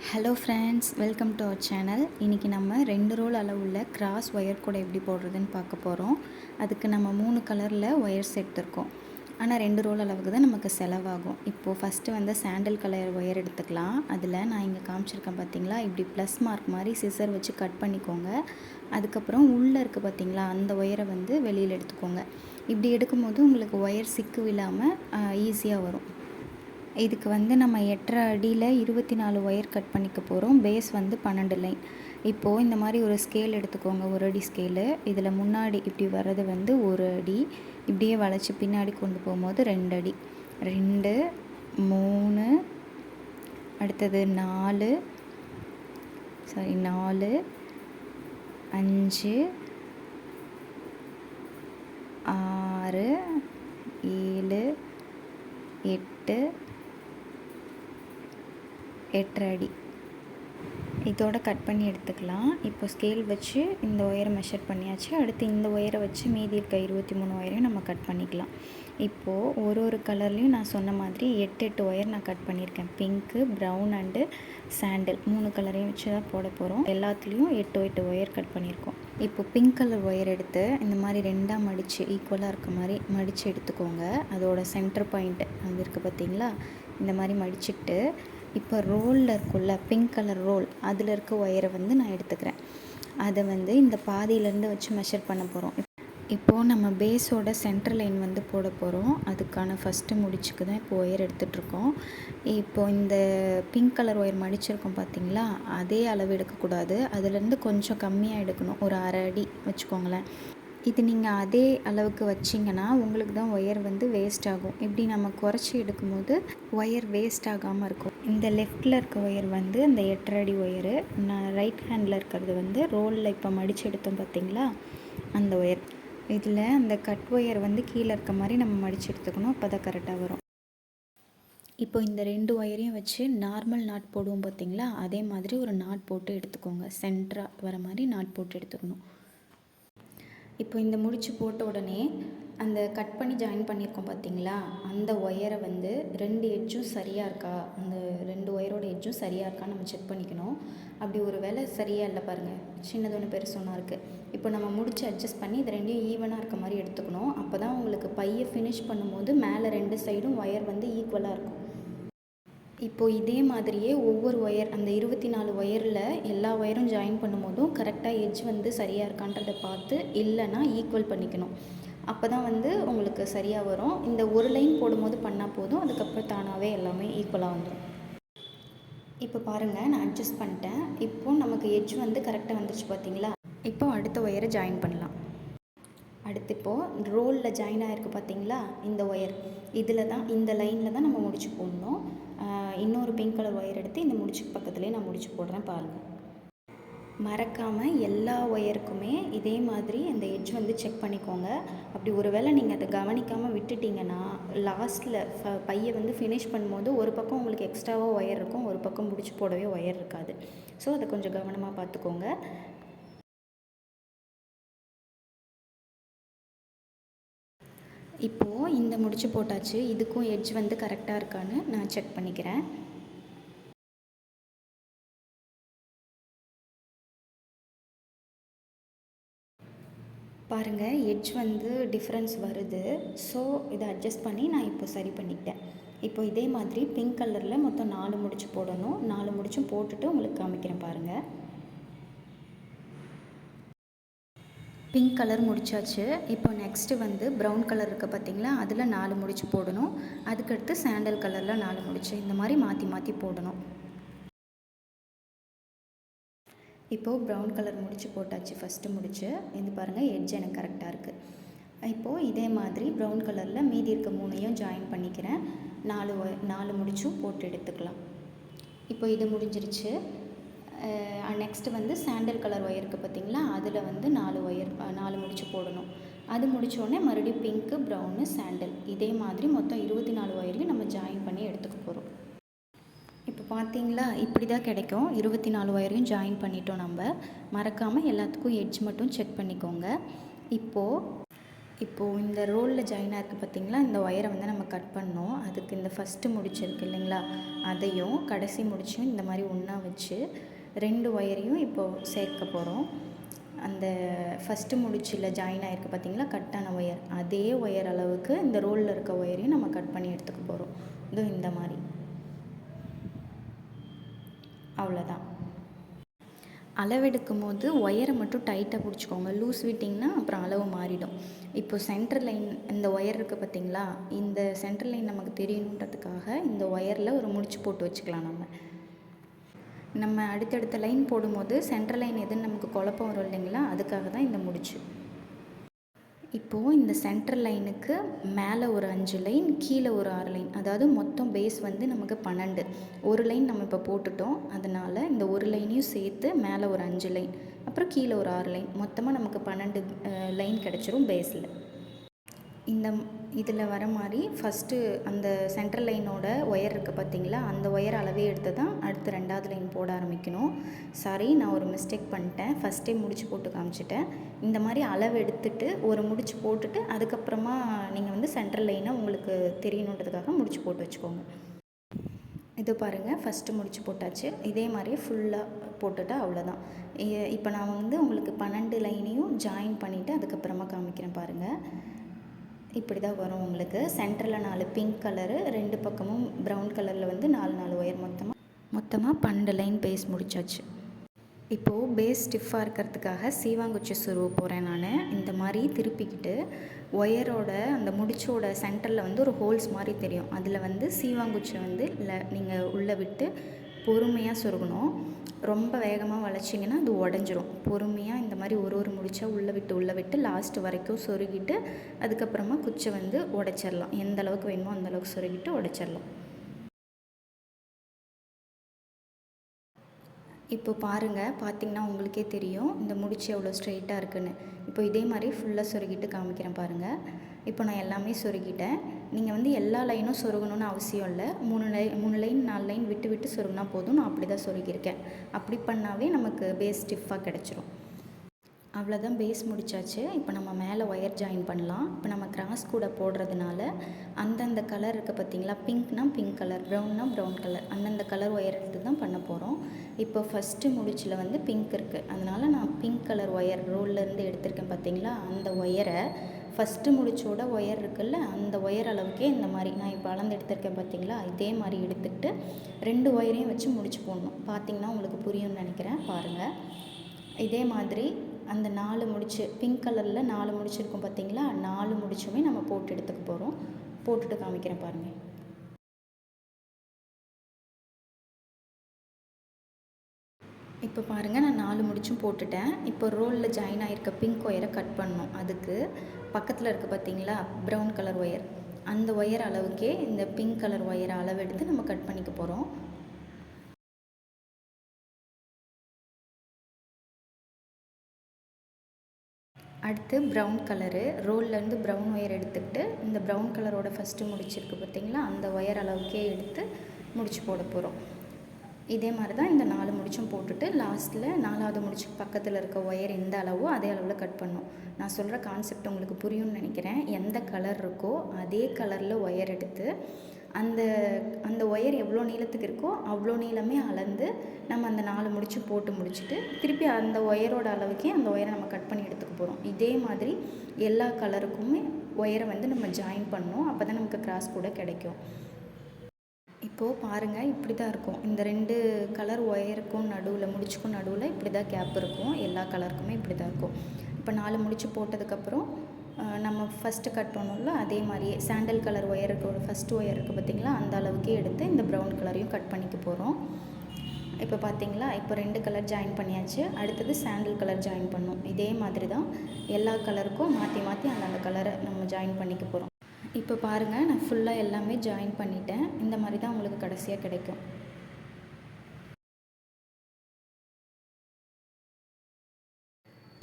Hello friends, welcome to our channel. இன்றைக்கி நம்ம 2 role அளவுள்ள கிராஸ் ஒயர் கூட எப்படி போடுறதுன்னு பார்க்க போகிறோம். அதுக்கு நம்ம 3 கலரில் ஒயர்ஸ் எடுத்துருக்கோம். ஆனால் 2 ரோல் அளவுக்கு தான் நமக்கு செலவாகும். இப்போது ஃபஸ்ட்டு வந்து சாண்டல் கலர் ஒயர் எடுத்துக்கலாம். அதில் நான் இங்கே காமிச்சிருக்கேன் பார்த்தீங்களா, இப்படி ப்ளஸ் மார்க் மாதிரி சிசர் வச்சு கட் பண்ணிக்கோங்க. அதுக்கப்புறம் உள்ளே இருக்குது பார்த்தீங்களா, அந்த ஒயரை வந்து வெளியில் எடுத்துக்கோங்க. இப்படி எடுக்கும்போது உங்களுக்கு ஒயர் சிக்கு விழாமல் ஈஸியாக வரும். இதுக்கு வந்து நம்ம 8.5 அடியில் 24 ஒயர் கட் பண்ணிக்க போகிறோம். பேஸ் வந்து 12 லைன். இப்போது இந்த மாதிரி ஒரு ஸ்கேல் எடுத்துக்கோங்க, 1 அடி ஸ்கேலு. இதில் முன்னாடி இப்படி வர்றது வந்து 1 அடி, இப்படியே வளைச்சி பின்னாடி கொண்டு போகும்போது 2 அடி, 2, 3, அடுத்தது 4, 4, 5, 6, 7, 8, 8.5 அடி இதோட கட் பண்ணி எடுத்துக்கலாம். இப்போ ஸ்கேல் வச்சு இந்த ஒயரை மெஷர் பண்ணியாச்சு. அடுத்து இந்த ஒயரை வச்சு மீதி இருக்க 23 ஒயரையும் நம்ம கட் பண்ணிக்கலாம். இப்போது ஒரு கலர்லேயும் நான் சொன்ன மாதிரி 8 ஒயர் நான் கட் பண்ணியிருக்கேன். பிங்க்கு, ப்ரௌன் அண்டு சாண்டில் 3 கலரையும் வச்சு தான் போட போகிறோம். எல்லாத்துலேயும் 8 ஒயர் கட் பண்ணியிருக்கோம். இப்போ பிங்க் கலர் ஒயர் எடுத்து இந்த மாதிரி 2ஆக மடித்து ஈக்குவலாக இருக்க மாதிரி மடித்து எடுத்துக்கோங்க. அதோட சென்டர் பாயிண்ட்டு அங்கே இருக்குது பார்த்தீங்களா, இந்த மாதிரி மடிச்சுட்டு இப்போ ரோலில் இருக்குள்ள பிங்க் கலர் ரோல், அதில் இருக்க ஒயரை வந்து நான் எடுத்துக்கிறேன். அதை வந்து இந்த பாதியிலேருந்து வச்சு மெஷர் பண்ண போகிறோம். இப்போது நம்ம பேஸோட சென்டர் லைன் வந்து போட போகிறோம். அதுக்கான ஃபஸ்ட்டு முடிச்சுக்கு தான் இப்போ ஒயர் எடுத்துகிட்ருக்கோம். இப்போது இந்த பிங்க் கலர் ஒயர் மடிச்சிருக்கோம் பார்த்தீங்களா, அதே அளவு எடுக்கக்கூடாது. அதுலேருந்து கொஞ்சம் கம்மியாக எடுக்கணும். ஒரு 1/2 அடி வச்சுக்கோங்களேன். இது நீங்கள் அதே அளவுக்கு வச்சிங்கன்னா உங்களுக்கு தான் ஒயர் வந்து வேஸ்ட் ஆகும். இப்படி நம்ம குறைச்சி எடுக்கும்போது ஒயர் வேஸ்ட் ஆகாமல் இருக்கும். இந்த லெஃப்டில் இருக்க ஒயர் வந்து இந்த 8.5 அடி ஒயரு, நான் ரைட் ஹேண்டில் இருக்கிறது வந்து ரோலில் இப்போ மடித்து எடுத்தோம் பார்த்தீங்களா, அந்த ஒயர். இதில் அந்த கட் ஒயர் வந்து கீழே இருக்க மாதிரி நம்ம மடித்து எடுத்துக்கணும். அப்போ தான் கரெக்டாக வரும். இப்போ இந்த 2 ஒயரையும் வச்சு நார்மல் நாட் போடுவோம் பார்த்தீங்களா, அதே மாதிரி ஒரு நாட் போட்டு எடுத்துக்கோங்க. சென்டராக வர மாதிரி நாட் போட்டு எடுத்துக்கணும். இப்போ இந்த முடிச்சு போட்ட உடனே அந்த கட் பண்ணி ஜாயின் பண்ணியிருக்கோம் பார்த்தீங்களா, அந்த ஒயரை வந்து 2 எட்ஜும் சரியாக இருக்கா, அந்த 2 ஒயரோட எட்ஜும் சரியாக இருக்கான்னு நம்ம செக் பண்ணிக்கணும். அப்படி ஒரு வேளை சரியாக இல்லை பாருங்கள், சின்னது ஒன்று பெருசு ஒன்றா இருக்குது. இப்போ நம்ம முடிச்சு அட்ஜஸ்ட் பண்ணி இது 2யும் ஈவனாக இருக்க மாதிரி எடுத்துக்கணும். அப்போ தான் உங்களுக்கு பையை ஃபினிஷ் பண்ணும்போது மேலே 2 சைடும் ஒயர் வந்து ஈக்குவலாக இருக்கும். இப்போது இதே மாதிரியே ஒவ்வொரு ஒயர், அந்த 24 ஒயரில் எல்லா ஒயரும் ஜாயின் பண்ணும்போதும் கரெக்டாக எட்ஜ் வந்து சரியாக இருக்கான்றதை பார்த்து, இல்லைன்னா ஈக்குவல் பண்ணிக்கணும். அப்போ தான் வந்து உங்களுக்கு சரியாக வரும். இந்த ஒரு லைன் போடும்போது பண்ணால் போதும், அதுக்கப்புறம் தானாகவே எல்லாமே ஈக்குவலாக வந்துடும். இப்போ பாருங்கள், நான் அட்ஜஸ்ட் பண்ணிட்டேன். இப்போது நமக்கு எட்ஜ் வந்து கரெக்டாக வந்துச்சு பார்த்தீங்களா. இப்போ அடுத்த ஒயரை ஜாயின் பண்ணலாம். அடுத்து இப்போது ரோலில் ஜாயின் ஆகிருக்கு பார்த்தீங்களா, இந்த ஒயர், இதில் தான், இந்த லைனில் தான் நம்ம முடிச்சு போடணும். இன்னொரு பிங்க் கலர் ஒயர் எடுத்து இந்த முடிச்சுக்கு பக்கத்துலேயே நான் முடிச்சு போடுறேன் பாருங்கள். மறக்காமல் எல்லா ஒயருக்குமே இதே மாதிரி அந்த எட்ஜ் வந்து செக் பண்ணிக்கோங்க. அப்படி ஒரு வேளை நீங்கள் அதை கவனிக்காமல் விட்டுட்டிங்கன்னா லாஸ்ட்டில் பையை வந்து ஃபினிஷ் பண்ணும்போது ஒரு பக்கம் உங்களுக்கு எக்ஸ்ட்ராவாக ஒயர் இருக்கும், ஒரு பக்கம் முடிச்சு போடவே ஒயர் இருக்காது. ஸோ அதை கொஞ்சம் கவனமாக பார்த்துக்கோங்க. இப்போது இந்த முடிச்சு போட்டாச்சு. இதுக்கும் எட்ஜ் வந்து கரெக்டாக இருக்கான்னு நான் செக் பண்ணிக்கிறேன். பாருங்கள், எட்ஜ் வந்து டிஃப்ரென்ஸ் வருது. ஸோ இதை அட்ஜஸ்ட் பண்ணி நான் இப்போ சரி பண்ணிக்கிட்டேன். இப்போ இதே மாதிரி பிங்க் கலரில் மொத்தம் 4 முடிச்சு போடணும். 4 முடிச்சும் போட்டுட்டு உங்களுக்கு காமிக்கிறேன் பாருங்கள். பிங்க் கலர் முடிச்சாச்சு. இப்போ நெக்ஸ்ட்டு வந்து ப்ரௌன் கலர் இருக்குது பார்த்தீங்களா, அதில் 4 முடிச்சு போடணும். அதுக்கடுத்து சாண்டல் கலரில் 4 முடிச்சு, இந்த மாதிரி மாற்றி மாற்றி போடணும். இப்போது ப்ரௌன் கலர் முடிச்சு போட்டாச்சு. ஃபஸ்ட்டு முடிச்சு இது பாருங்கள், எட்ஜ் எனக்கு கரெக்டாக இருக்குது. இப்போது இதே மாதிரி ப்ரௌன் கலரில் மீதி இருக்க 3ஐயும் ஜாயின் பண்ணிக்கிறேன். 4 முடிச்சும் போட்டு எடுத்துக்கலாம். இப்போ இது முடிஞ்சிருச்சு. நெக்ஸ்ட்டு வந்து சாண்டல் கலர் ஒயர் இருக்குது பார்த்தீங்களா, அதில் வந்து 4 முடிச்சு போடணும். அது முடித்தோடனே மறுபடியும் பிங்க்கு, ப்ரௌனு, சாண்டல், இதே மாதிரி மொத்தம் 24 ஒயரையும் நம்ம ஜாயின் பண்ணி எடுத்துக்க போகிறோம். இப்போ பார்த்தீங்களா, இப்படி தான் கிடைக்கும். 24 ஒயரையும் ஜாயின் பண்ணிட்டோம் நம்ம. மறக்காமல் எல்லாத்துக்கும் எட்ஜ் மட்டும் செக் பண்ணிக்கோங்க. இப்போது இப்போது இந்த ரோலில் ஜாயினாக இருக்குது பார்த்திங்களா, இந்த ஒயரை வந்து நம்ம கட் பண்ணோம். அதுக்கு இந்த ஃபஸ்ட்டு முடிச்சு இருக்குது இல்லைங்களா, அதையும் கடைசி முடிச்சும் இந்த மாதிரி ஒன்றா வச்சு 2 ஒயரையும் இப்போது சேர்க்க போகிறோம். அந்த ஃபஸ்ட்டு முடிச்சில் ஜாயின் ஆகிருக்கு பார்த்திங்களா, கட்டான ஒயர், அதே ஒயர் அளவுக்கு இந்த ரோலில் இருக்க ஒயரையும் நம்ம கட் பண்ணி எடுத்துக்க போகிறோம். இதுவும் இந்த மாதிரி. அவ்வளோதான். அளவெடுக்கும் போது ஒயரை மட்டும் டைட்டாக பிடிச்சிக்கோங்க. லூஸ் விட்டிங்கன்னா அப்புறம் அளவு மாறிடும். இப்போ சென்டர் லைன் இந்த ஒயர் இருக்குது பார்த்திங்களா, இந்த சென்டர் லைன் நமக்கு தெரியணுன்றதுக்காக இந்த ஒயரில் ஒரு முடிச்சு போட்டு வச்சுக்கலாம். நம்ம அடுத்தடுத்த லைன் போடும்போது சென்டர் லைன் எதுன்னு நமக்கு குழப்பம் வரும் இல்லைங்களா, அதுக்காக தான் இந்த முடிச்சு. இப்போது இந்த சென்டர் லைனுக்கு மேலே ஒரு 5 லைன், கீழே ஒரு 6 லைன், அதாவது மொத்தம் பேஸ் வந்து நமக்கு 12. ஒரு லைன் நம்ம இப்போ போட்டுட்டோம், அதனால் இந்த ஒரு லைனையும் சேர்த்து மேலே ஒரு 5 லைன், அப்புறம் கீழே ஒரு 6 லைன், மொத்தமாக நமக்கு 12 லைன் கிடச்சிரும் பேஸில். இந்த இதில் வர மாதிரி ஃபஸ்ட்டு அந்த சென்ட்ரல் லைனோட ஒயர் இருக்குது பார்த்திங்களா, அந்த ஒயர் அளவே எடுத்து தான் அடுத்து 2வது லைன் போட ஆரம்பிக்கணும். சாரி, நான் ஒரு மிஸ்டேக் பண்ணிட்டேன். ஃபஸ்ட்டே முடிச்சு போட்டு காமிச்சிட்டேன். இந்த மாதிரி அளவு எடுத்துகிட்டு ஒரு முடிச்சு போட்டுட்டு அதுக்கப்புறமா நீங்கள் வந்து சென்ட்ரல் லைனை உங்களுக்கு தெரியணுன்றதுக்காக முடிச்சு போட்டு வச்சுக்கோங்க. இது பாருங்கள், ஃபஸ்ட்டு முடிச்சு போட்டாச்சு. இதே மாதிரியே ஃபுல்லாக போட்டுட்டா அவ்வளோதான். இப்போ நான் வந்து உங்களுக்கு 12 லைனையும் ஜாயின் பண்ணிவிட்டு அதுக்கப்புறமா காமிக்கிறேன் பாருங்கள். இப்படி தான் வரும் உங்களுக்கு. சென்டரில் 4 பிங்க் கலரு, 2 பக்கமும் ப்ரௌன் கலரில் வந்து 4 ஒயர், மொத்தமாக 12 லைன் பேஸ் முடிச்சாச்சு. இப்போது பேஸ் ஸ்டிஃபாக இருக்கிறதுக்காக சீவாங்குச்சி சுருவ போகிறேன் நான். இந்த மாதிரி திருப்பிக்கிட்டு ஒயரோட அந்த முடிச்சோட சென்டரில் வந்து ஒரு ஹோல்ஸ் மாதிரி தெரியும், அதில் வந்து சீவாங்குச்சி வந்து நீங்கள் உள்ளே விட்டு பொறுமையாக சொருகணும். ரொம்ப வேகமாக வளைச்சிங்கன்னா அது உடஞ்சிரும். பொறுமையாக இந்த மாதிரி ஒரு முடிச்சா உள்ளே விட்டு லாஸ்ட் வரைக்கும் சொருகிட்டு அதுக்கப்புறமா குச்சை வந்து உடைச்சிடலாம். எந்த அளவுக்கு வேணுமோ அந்த அளவுக்கு சொருகிட்டு உடைச்சிடலாம். இப்போ பார்த்திங்கன்னா உங்களுக்கே தெரியும் இந்த முடிச்சு எவ்வளோ ஸ்ட்ரெயிட்டாக இருக்குன்னு. இப்போ இதே மாதிரி ஃபுல்லாக சொருகிட்டு காமிக்கிறேன் பாருங்கள். இப்போ நான் எல்லாமே சொருகிட்டேன். நீங்கள் வந்து எல்லா லைனும் சொருகணும்னு அவசியம் இல்லை. 3 லைன் 4 லைன் விட்டு சொருகினா போதும். நான் அப்படி தான் சொருகியிருக்கேன். அப்படி பண்ணாவே நமக்கு பேஸ் ஸ்டிஃபாக கிடச்சிரும். அவ்வளோதான், பேஸ் முடிச்சாச்சு. இப்போ நம்ம மேலே ஒயர் ஜாயின் பண்ணலாம். இப்போ நம்ம கிராஸ் கூட போடுறதுனால அந்தந்த கலர் இருக்குது பார்த்திங்களா, பிங்க்னா பிங்க் கலர், ப்ரௌன்னா ப்ரௌன் கலர், அந்தந்த கலர் ஒயர் எடுத்து தான் பண்ண போகிறோம். இப்போ ஃபஸ்ட்டு முடிச்சில் வந்து பிங்க் இருக்குது, அதனால் நான் பிங்க் கலர் ஒயர் ரோல்லேருந்து எடுத்திருக்கேன் பார்த்திங்களா, அந்த ஒயரை ஃபஸ்ட்டு முடிச்சோட ஒயர் இருக்குல்ல, அந்த ஒயர் அளவுக்கே இந்த மாதிரி நான் இப்போ அளந்து எடுத்திருக்கேன் பார்த்திங்களா, இதே மாதிரி எடுத்துக்கிட்டு 2 ஒயரையும் வச்சு முடிச்சு போடணும். பார்த்திங்கன்னா உங்களுக்கு புரியும்னு நினைக்கிறேன். பாருங்கள், இதே மாதிரி அந்த 4 முடிச்சு பிங்க் கலரில் 4 முடிச்சிருக்கோம் பார்த்திங்களா, 4 முடிச்சுமே நம்ம போட்டு எடுத்துக்க போகிறோம். போட்டுட்டு காமிக்கிறேன் பாருங்கள். இப்போ பாருங்கள், நான் 4 முடிச்சும் போட்டுட்டேன். இப்போ ரோலில் ஜாயின் ஆகிருக்க பிங்க் ஒயரை கட் பண்ணணும். அதுக்கு பக்கத்தில் இருக்குது பார்த்திங்களா ப்ரௌன் கலர் ஒயர், அந்த ஒயர் அளவுக்கே இந்த பிங்க் கலர் ஒயரை அளவெடுத்து நம்ம கட் பண்ணிக்க போகிறோம். அடுத்து ப்ரௌன் கலரு, ரோல்லேருந்து ப்ரௌன் ஒயர் எடுத்துக்கிட்டு இந்த ப்ரௌன் கலரோட ஃபஸ்ட்டு முடிச்சிருக்கு பார்த்திங்களா, அந்த ஒயர் அளவுக்கே எடுத்து முடிச்சு போட போகிறோம். இதே மாதிரி தான் இந்த 4 முடிச்சும் போட்டுட்டு லாஸ்ட்டில் 4வது முடிச்சு பக்கத்தில் இருக்க ஒயர் எந்த அளவோ அதே அளவில் கட் பண்ணணும். நான் சொல்கிற கான்செப்ட் உங்களுக்கு புரியும்னு நினைக்கிறேன். எந்த கலர் இருக்கோ அதே கலரில் ஒயர் எடுத்து அந்த ஒயர் எவ்வளோ நீளத்துக்கு இருக்கோ அவ்வளோ நீளமே அளந்து நம்ம அந்த 4 முடிச்சு போட்டு முடிச்சுட்டு திருப்பி அந்த ஒயரோட அளவுக்கே அந்த ஒயரை நம்ம கட் பண்ணி எடுத்துக்க போகிறோம். இதே மாதிரி எல்லா கலருக்குமே ஒயரை வந்து நம்ம ஜாயின் பண்ணணும். அப்போ தான் நமக்கு கிராஸ் கூட கிடைக்கும். இப்போது பாருங்கள், இப்படி தான் இருக்கும். இந்த 2 கலர் ஒயருக்கும் நடுவில் முடிச்சுக்கும் நடுவில் இப்படி தான் கேப் இருக்கும். எல்லா கலருக்குமே இப்படி தான் இருக்கும். இப்போ 4 முடிச்சு போட்டதுக்கப்புறம் நம்ம ஃபஸ்ட்டு கட் பண்ணோம்ல, அதே மாதிரியே சாண்டல் கலர் ஒயருக்கு ஒரு ஃபஸ்ட்டு ஒயர் இருக்குது பார்த்திங்களா, அந்த அளவுக்கே எடுத்து இந்த ப்ரௌன் கலரையும் கட் பண்ணிக்க போகிறோம். இப்போ பார்த்திங்களா, இப்போ 2 கலர் ஜாயின் பண்ணியாச்சு. அடுத்தது சாண்டல் கலர் ஜாயின் பண்ணோம். இதே மாதிரி தான் எல்லா கலருக்கும் மாற்றி மாற்றி அந்தந்த கலரை நம்ம ஜாயின் பண்ணிக்க போகிறோம். இப்போ பாருங்கள், நான் ஃபுல்லாக எல்லாமே ஜாயின் பண்ணிட்டேன். இந்த மாதிரி தான் உங்களுக்கு கடைசியாக கிடைக்கும்.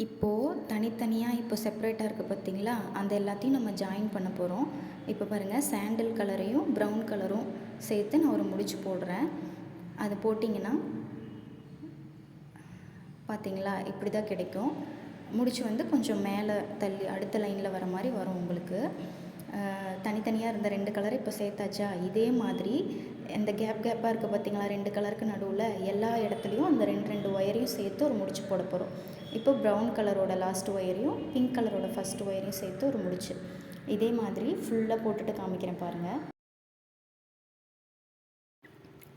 இப்போது தனித்தனியாக இப்போ செப்பரேட்டாக இருக்குது பார்த்திங்களா, அந்த எல்லாத்தையும் நம்ம ஜாயின் பண்ண போகிறோம். இப்போ பாருங்கள், சாண்டல் கலரையும் ப்ரௌன் கலரும் சேர்த்து நான் ஒரு முடிச்சு போடுறேன். அது போட்டிங்கன்னா பார்த்திங்களா இப்படி தான் கிடைக்கும். முடிச்சு வந்து கொஞ்சம் மேலே தள்ளி அடுத்த லைனில் வர மாதிரி வரும் உங்களுக்கு. தனித்தனியாக இருந்த 2 கலரை இப்போ சேர்த்தாச்சா, இதே மாதிரி இந்த கேப்பாக இருக்குது பார்த்திங்களா 2 கலருக்கு நடுவில் எல்லா இடத்துலையும் அந்த 2 ஒயரையும் சேர்த்து ஒரு முடிச்சு போட போகிறோம். இப்போ ப்ரௌன் கலரோட லாஸ்ட் ஒயரையும் பிங்க் கலரோட ஃபஸ்ட் ஒயரையும் சேர்த்து ஒரு முடிச்சு. இதே மாதிரி ஃபுல்லாக போட்டுட்டு காமிக்கிறேன் பாருங்கள்.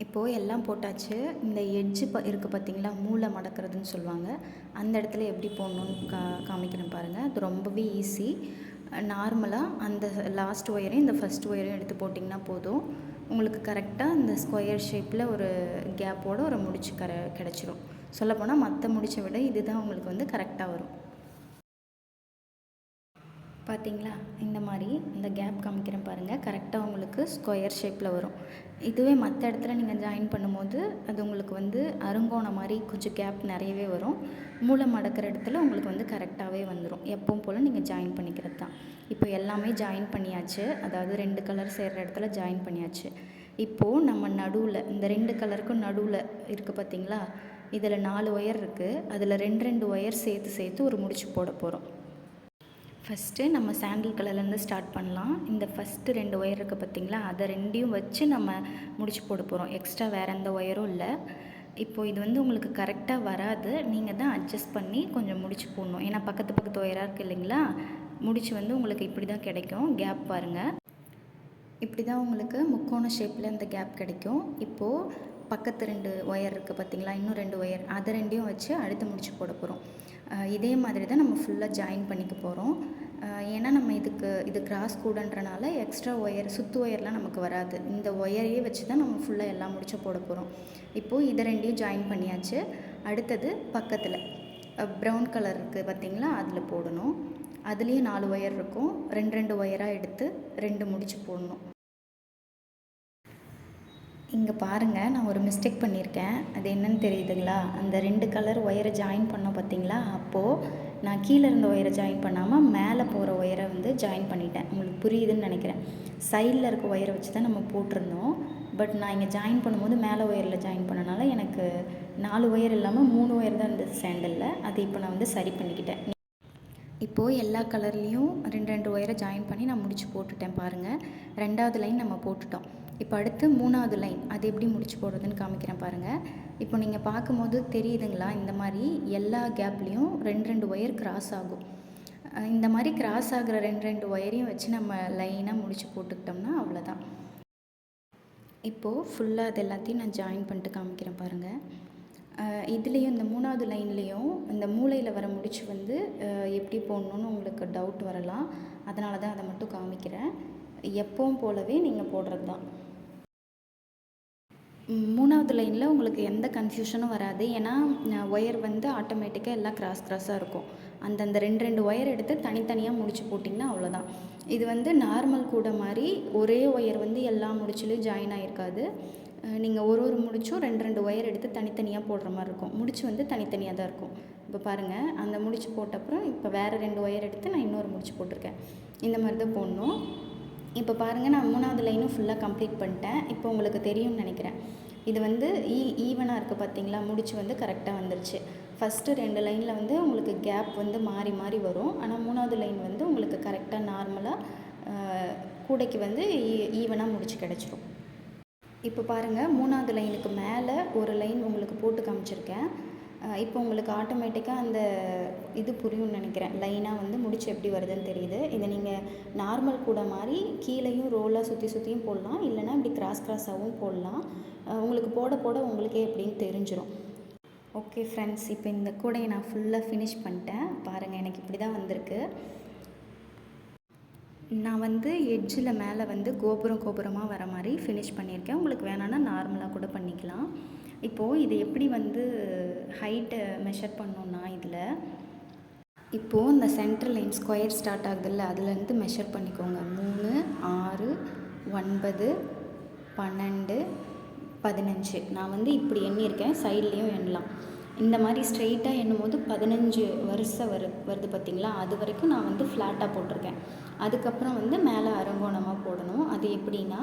இப்போது எல்லாம் போட்டாச்சு. இந்த எட்ஜு இருக்குது பார்த்திங்களா, மூளை மடக்கிறதுன்னு சொல்லுவாங்க, அந்த இடத்துல எப்படி போடணுன்னு காமிக்கிறேன் பாருங்கள். அது ரொம்பவே ஈஸி. நார்மலாக அந்த லாஸ்ட் ஒயரையும் இந்த ஃபஸ்ட் ஒயரையும் எடுத்து போட்டிங்கன்னா போதும், உங்களுக்கு கரெக்டாக இந்த ஸ்கொயர் ஷேப்பில் ஒரு கேப்போட ஒரு முடிச்சு கிடச்சிரும். சொல்லப்போனால் மற்ற முடிச்சை விட இதுதான் உங்களுக்கு வந்து கரெக்டாக வரும். பார்த்திங்களா, இந்த மாதிரி இந்த கேப் காமிக்கிறேன் பாருங்கள், கரெக்டாக உங்களுக்கு ஸ்கொயர் ஷேப்பில் வரும். இதுவே மற்ற இடத்துல நீங்கள் ஜாயின் பண்ணும்போது அது உங்களுக்கு வந்து அருங்கோணம் மாதிரி கொஞ்சம் கேப் நிறையவே வரும். மூளை மடக்கிற இடத்துல உங்களுக்கு வந்து கரெக்டாகவே வந்துடும். எப்பவும் போல் நீங்கள் ஜாயின் பண்ணிக்கிறது தான். இப்போ எல்லாமே ஜாயின் பண்ணியாச்சு, அதாவது 2 கலர் சேர்கிற இடத்துல ஜாயின் பண்ணியாச்சு. இப்போது நம்ம நடுவில் இந்த 2 கலருக்கும் நடுவில் இருக்குது பார்த்திங்களா, இதில் 4 ஒயர் இருக்குது, அதில் 2 ஒயர் சேர்த்து ஒரு முடிச்சு போட போகிறோம். ஃபஸ்ட்டு நம்ம சாண்டில் கலர்லேருந்து ஸ்டார்ட் பண்ணலாம். இந்த ஃபஸ்ட்டு 2 ஒயர் இருக்குது பார்த்திங்களா, அதை 2யும் வச்சு நம்ம முடிச்சு போட போகிறோம். எக்ஸ்ட்ரா வேறு எந்த ஒயரும் இல்லை. இப்போது இது வந்து உங்களுக்கு கரெக்டாக வராது, நீங்கள் தான் அட்ஜஸ்ட் பண்ணி கொஞ்சம் முடிச்சு போடணும். ஏன்னா பக்கத்து ஒயராக இருக்குது இல்லைங்களா, முடிச்சு வந்து உங்களுக்கு இப்படி தான் கிடைக்கும். கேப் பாருங்கள், இப்படி தான் உங்களுக்கு முக்கோண ஷேப்பில் இந்த கேப் கிடைக்கும். இப்போது பக்கத்து 2 ஒயர் இருக்குது பார்த்திங்களா, இன்னும் 2 ஒயர், அதை 2யும் வச்சு அடுத்து முடிச்சு போட போகிறோம். இதே மாதிரி தான் நம்ம ஃபுல்லாக ஜாயின் பண்ணிக்க போகிறோம். ஏன்னா நம்ம இது கிராஸ் கூடன்றனால எக்ஸ்ட்ரா ஒயர் சுற்று ஒயர்லாம் நமக்கு வராது. இந்த ஒயரையே வச்சு தான் நம்ம ஃபுல்லாக எல்லாம் முடிச்சு போட போகிறோம். இப்போது இதை 2யும் ஜாயின் பண்ணியாச்சு. அடுத்தது பக்கத்தில் ப்ரௌன் கலர் இருக்குது பார்த்திங்களா, அதில் போடணும். அதுலேயும் 4 ஒயர் இருக்கும், 2 ஒயராக எடுத்து 2 முடிச்சு போடணும். இங்கே பாருங்கள், நான் ஒரு மிஸ்டேக் பண்ணியிருக்கேன். அது என்னன்னு தெரியுதுங்களா, அந்த 2 கலர் ஒயரை ஜாயின் பண்ணோம் பார்த்திங்களா, அப்போது நான் கீழே இருந்த ஒயரை ஜாயின் பண்ணாமல் மேலே போகிற ஒயரை வந்து ஜாயின் பண்ணிட்டேன். உங்களுக்கு புரியுதுன்னு நினைக்கிறேன். சைடில் இருக்க ஒயரை வச்சு தான் நம்ம போட்டிருந்தோம். பட் நான் இங்கே ஜாயின் பண்ணும்போது மேலே ஒயரில் ஜாயின் பண்ணனால எனக்கு 4 ஒயர் இல்லாமல் 3 ஒயர் தான் இருந்தது சாண்டலில். அது இப்போ நான் வந்து சரி பண்ணிக்கிட்டேன். இப்போது எல்லா கலர்லேயும் 2 ஒயரை ஜாயின் பண்ணி நான் முடிச்சு போட்டுட்டேன் பாருங்கள். 2வது லைன் நம்ம போட்டுட்டோம். இப்போ அடுத்து 3வது லைன், அது எப்படி முடிச்சு போடுறதுன்னு காமிக்கிறேன் பாருங்கள். இப்போ நீங்கள் பார்க்கும்போது தெரியுதுங்களா, இந்த மாதிரி எல்லா கேப்லேயும் 2 ஒயர் கிராஸ் ஆகும். இந்த மாதிரி கிராஸ் ஆகிற 2 ஒயரையும் வச்சு நம்ம லைனாக முடிச்சு போட்டுக்கிட்டோம்னா அவ்வளோதான். இப்போது ஃபுல்லாக அது எல்லாத்தையும் நான் ஜாயின் பண்ணிட்டு காமிக்கிறேன் பாருங்கள். இதுலேயும் இந்த 3வது லைன்லேயும் இந்த மூலையில் வர முடிச்சு வந்து எப்படி போடணுன்னு உங்களுக்கு டவுட் வரலாம். அதனால தான் அதை மட்டும் காமிக்கிறேன். எப்பவும் போலவே நீங்கள் போடுறது தான். 3வது லைனில் உங்களுக்கு எந்த கன்ஃபியூஷனும் வராது. ஏன்னா ஒயர் வந்து ஆட்டோமேட்டிக்காக எல்லாம் கிராஸாக இருக்கும். அந்தந்த 2 ஒயர் எடுத்து தனித்தனியாக முடிச்சு போட்டிங்கன்னா அவ்வளோதான். இது வந்து நார்மல் கூட மாதிரி ஒரே ஒயர் வந்து எல்லா முடிச்சுலையும் ஜாயின் ஆகிருக்காது. நீங்கள் ஒரு முடிச்சும் 2 ஒயர் எடுத்து தனித்தனியாக போடுற மாதிரி இருக்கும். முடிச்சு வந்து தனித்தனியாக தான் இருக்கும். இப்போ பாருங்கள், அந்த முடிச்சு போட்டப்புறம் இப்போ வேறு 2 ஒயர் எடுத்து நான் இன்னொரு முடிச்சு போட்டிருக்கேன். இந்த மாதிரி தான் போடணும். இப்போ பாருங்கள், நான் 3வது லைனும் ஃபுல்லாக கம்ப்ளீட் பண்ணிட்டேன். இப்போ உங்களுக்கு தெரியும்னு நினைக்கிறேன். இது வந்து ஈவனாக இருக்குது பார்த்திங்களா, முடிச்சு வந்து கரெக்டாக வந்துருச்சு. ஃபஸ்ட்டு 2 லைனில் வந்து உங்களுக்கு கேப் வந்து மாறி வரும். ஆனால் 3வது லைன் வந்து உங்களுக்கு கரெக்டாக நார்மலாக கூடைக்கு வந்து ஈவனாக முடிச்சு கிடச்சிரும். இப்போ பாருங்கள், 3வது லைனுக்கு மேலே ஒரு லைன் உங்களுக்கு போட்டு காமிச்சிருக்கேன். இப்போ உங்களுக்கு ஆட்டோமேட்டிக்காக அந்த இது புரியும்னு நினைக்கிறேன். லைனாக வந்து முடிச்சு எப்படி வருதுன்னு தெரியுது. இதை நீங்கள் நார்மல் கூட மாதிரி கீழேயும் ரோலாக சுற்றியும் போடலாம், இல்லைனா இப்படி கிராஸாகவும் போடலாம். உங்களுக்கு போட உங்களுக்கே எப்படின்னு தெரிஞ்சிடும். ஓகே ஃப்ரெண்ட்ஸ், இப்போ இந்த கூடையை நான் ஃபுல்லாக ஃபினிஷ் பண்ணிட்டேன். பாருங்கள், எனக்கு இப்படி தான் வந்திருக்கு. நான் வந்து எட்ஜில் மேலே வந்து கோபுரமாக வர மாதிரி ஃபினிஷ் பண்ணியிருக்கேன். உங்களுக்கு வேணான்னா நார்மலாக கூட பண்ணிக்கலாம். இப்போது இது எப்படி வந்து ஹைட்டை மெஷர் பண்ணோன்னா, இதில் இப்போது இந்த சென்ட்ரல் லைன் ஸ்கொயர் ஸ்டார்ட் ஆகுதுல்ல, அதுலேருந்து மெஷர் பண்ணிக்கோங்க. 3, 6, 9, 12, 15. நான் வந்து இப்படி எண்ணியிருக்கேன், சைட்லேயும் எண்ணலாம். இந்த மாதிரி ஸ்ட்ரெயிட்டாக எண்ணும் போது 15 வரிசை வருது பார்த்திங்களா, அது வரைக்கும் நான் வந்து ஃப்ளாட்டாக போட்டிருக்கேன். அதுக்கப்புறம் வந்து மேலே அருங்கோணமாக போடணும். அது எப்படின்னா,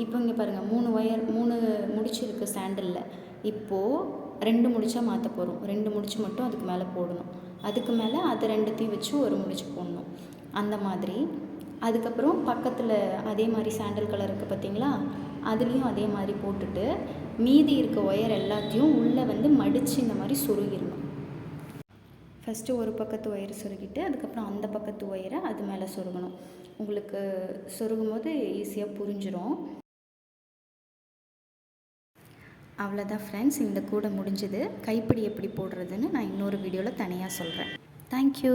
இப்போ இங்கே பாருங்கள், 3 முடிச்சிருக்கு சாண்டலில். இப்போது 2 முடிச்சா மாற்ற போகிறோம். 2 முடிச்சு மட்டும் அதுக்கு மேலே போடணும். அதுக்கு மேலே அது ரெண்டுத்தையும் வச்சு ஒரு முடிச்சு போடணும். அந்த மாதிரி. அதுக்கப்புறம் பக்கத்தில் அதே மாதிரி சாண்டல் கலர் இருக்குது பார்த்திங்களா, அதுலேயும் அதே மாதிரி போட்டுட்டு மீதி இருக்க ஒயர் எல்லாத்தையும் உள்ளே வந்து மடித்து இந்த மாதிரி சொருகிடணும். ஃபஸ்ட்டு ஒரு பக்கத்து ஒயரை சொருகிட்டு அதுக்கப்புறம் அந்த பக்கத்து ஒயரை அது மேலே சொருகணும். உங்களுக்கு சொருகும் போது ஈஸியாக புரிஞ்சிடும். அவ்வளோதான் ஃப்ரெண்ட்ஸ், இந்த கூடை முடிஞ்சுது. கைப்பிடி எப்படி போடுறதுன்னு நான் இன்னொரு வீடியோவில் தனியாக சொல்கிறேன். தேங்க்யூ.